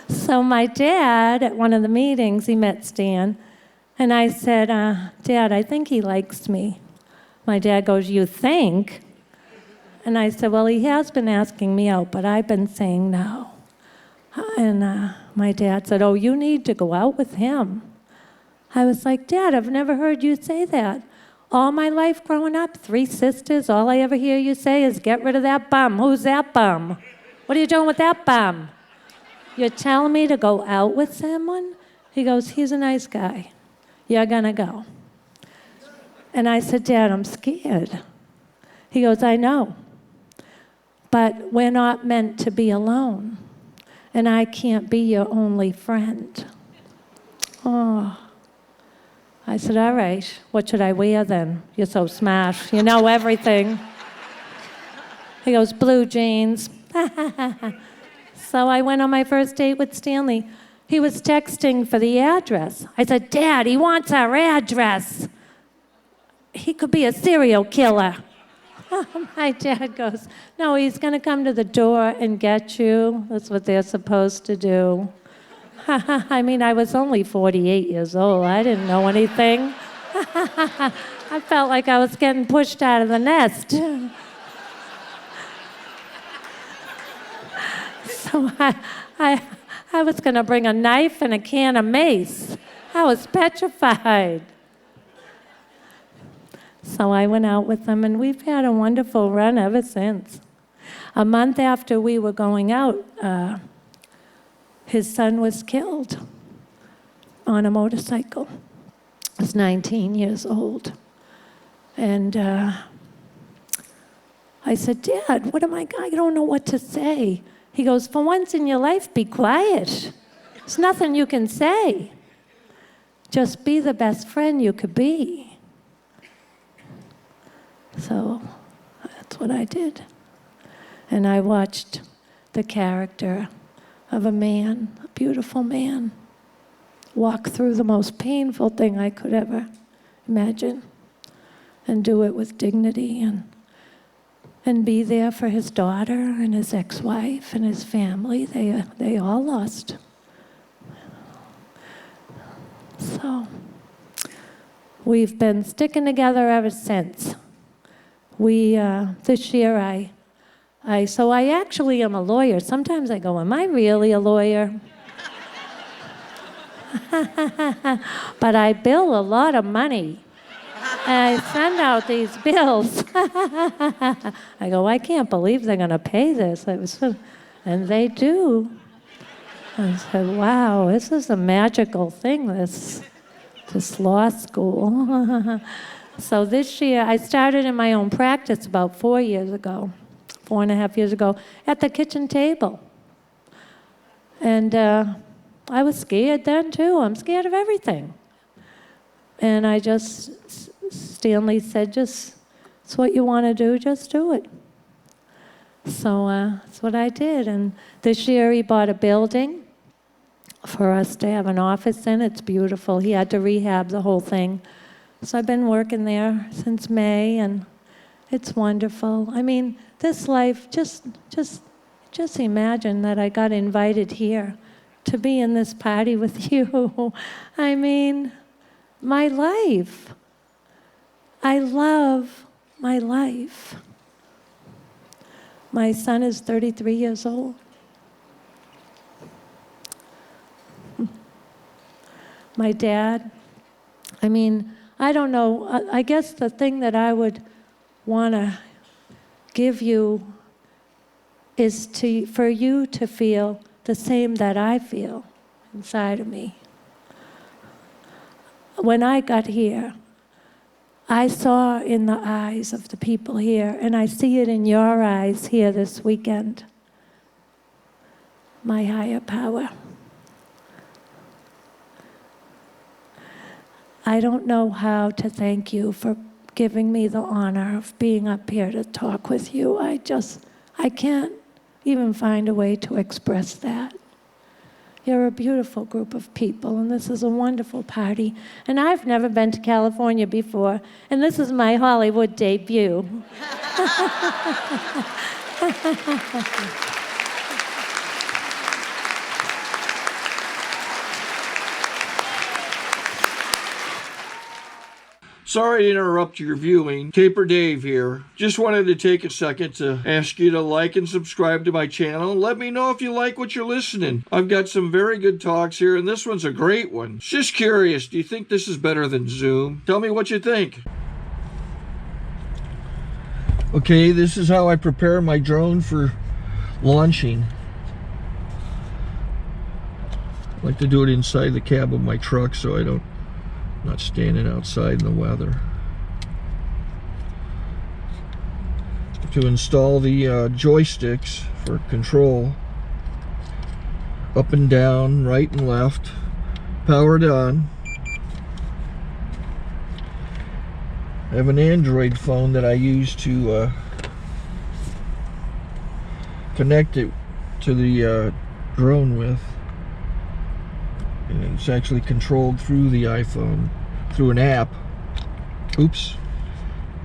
So my dad, at one of the meetings, he met Stan, and I said, Dad, I think he likes me. My dad goes, you think? And I said, well, he has been asking me out, but I've been saying no. And my dad said, oh, you need to go out with him. I was like, Dad, I've never heard you say that. All my life growing up, 3 sisters, all I ever hear you say is, get rid of that bum. Who's that bum? What are you doing with that bum? You're telling me to go out with someone? He goes, he's a nice guy. You're gonna go. And I said, Dad, I'm scared. He goes, I know. But we're not meant to be alone. And I can't be your only friend. Oh. I said, all right, what should I wear then? You're so smart. You know everything. He goes, blue jeans. So I went on my first date with Stanley. He was texting for the address. I said, Dad, he wants our address. He could be a serial killer. My dad goes, no, he's going to come to the door and get you. That's what they're supposed to do. I mean, I was only 48 years old. I didn't know anything. I felt like I was getting pushed out of the nest. So I was going to bring a knife and a can of mace. I was petrified. So I went out with him, and we've had a wonderful run ever since. A month after we were going out, his son was killed on a motorcycle. He was 19 years old. And I said, Dad, what am I don't know what to say. He goes, for once in your life, be quiet. There's nothing you can say. Just be the best friend you could be. So that's what I did. And I watched the character of a man, a beautiful man, walk through the most painful thing I could ever imagine and do it with dignity and be there for his daughter and his ex-wife and his family. They all lost. So we've been sticking together ever since. This year I actually am a lawyer. Sometimes I go, am I really a lawyer? But I bill a lot of money. And I send out these bills. I go, I can't believe they're going to pay this. And they do. I said, wow, this is a magical thing, this law school. So this year, I started in my own practice about 4 years ago, 4.5 years ago, at the kitchen table. And I was scared then, too. I'm scared of everything. And Stanley said, it's what you want to do, just do it. So that's what I did. And this year, he bought a building for us to have an office in. It's beautiful. He had to rehab the whole thing. So I've been working there since May, and it's wonderful. I mean, this life, just imagine that I got invited here to be in this party with you. I mean, my life. I love my life. My son is 33 years old. My dad, I mean, I don't know. I guess the thing that I would want to give you is for you to feel the same that I feel inside of me. When I got here, I saw in the eyes of the people here, and I see it in your eyes here this weekend, my higher power. I don't know how to thank you for giving me the honor of being up here to talk with you. I can't even find a way to express that. You're a beautiful group of people, and this is a wonderful party. And I've never been to California before, and this is my Hollywood debut. Sorry to interrupt your viewing. Taper Dave here. Just wanted to take a second to ask you to like and subscribe to my channel. Let me know if you like what you're listening. I've got some very good talks here, and this one's a great one. Just curious, do you think this is better than Zoom? Tell me what you think. Okay, this is how I prepare my drone for launching. I like to do it inside the cab of my truck so I'm not standing outside in the weather. To install the joysticks for control, up and down, right and left, powered on. I have an Android phone that I use to connect it to the drone with. And it's actually controlled through the iPhone, through an app. Oops,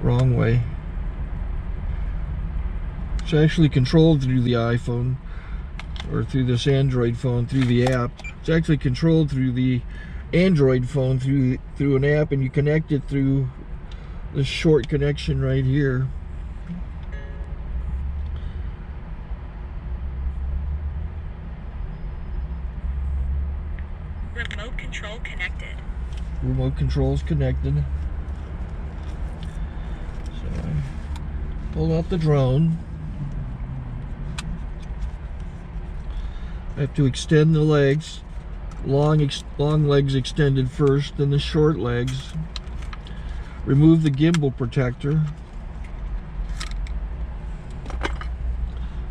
wrong way. It's actually controlled through the iPhone, or through this Android phone, through the app. It's actually controlled through the Android phone, through an app, and you connect it through this short connection right here. Remote control connected. Remote control's connected. So I pull out the drone. I have to extend the legs. Long legs extended first, then the short legs. Remove the gimbal protector.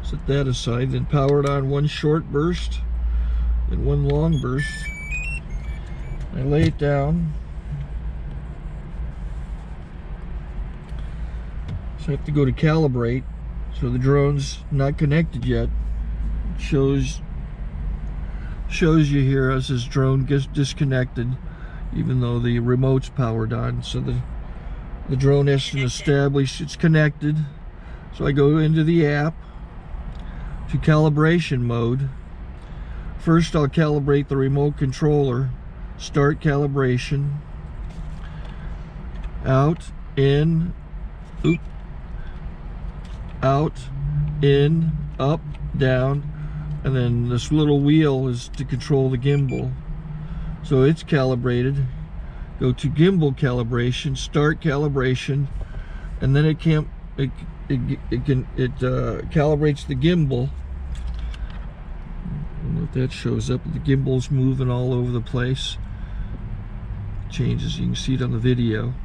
Set that aside, then power it on one short burst, then one long burst. I lay it down. So I have to go to calibrate. So the drone's not connected yet. It shows you here as this drone gets disconnected, even though the remote's powered on. So the drone has to establish it's connected. So I go into the app to calibration mode. First I'll calibrate the remote controller. Start calibration. Out, in, oop, out, in, up, down, and then this little wheel is to control the gimbal. So it's calibrated. Go to gimbal calibration, start calibration, and then it calibrates the gimbal. I don't know if that shows up. The gimbal's moving all over the place. Changes, you can see it on the video.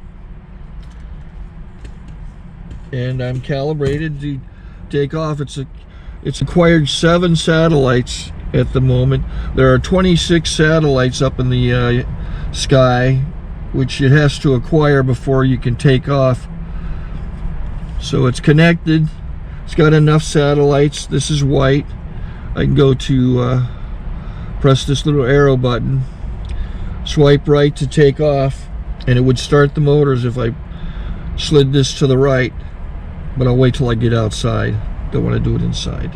And I'm calibrated to take off. It's acquired 7 satellites at the moment. There are 26 satellites up in the sky, which it has to acquire before you can take off. So it's connected. It's got enough satellites. This is white. I can go to press this little arrow button, swipe right to take off, and it would start the motors if I slid this to the right. But I'll wait till I get outside. Don't want to do it inside.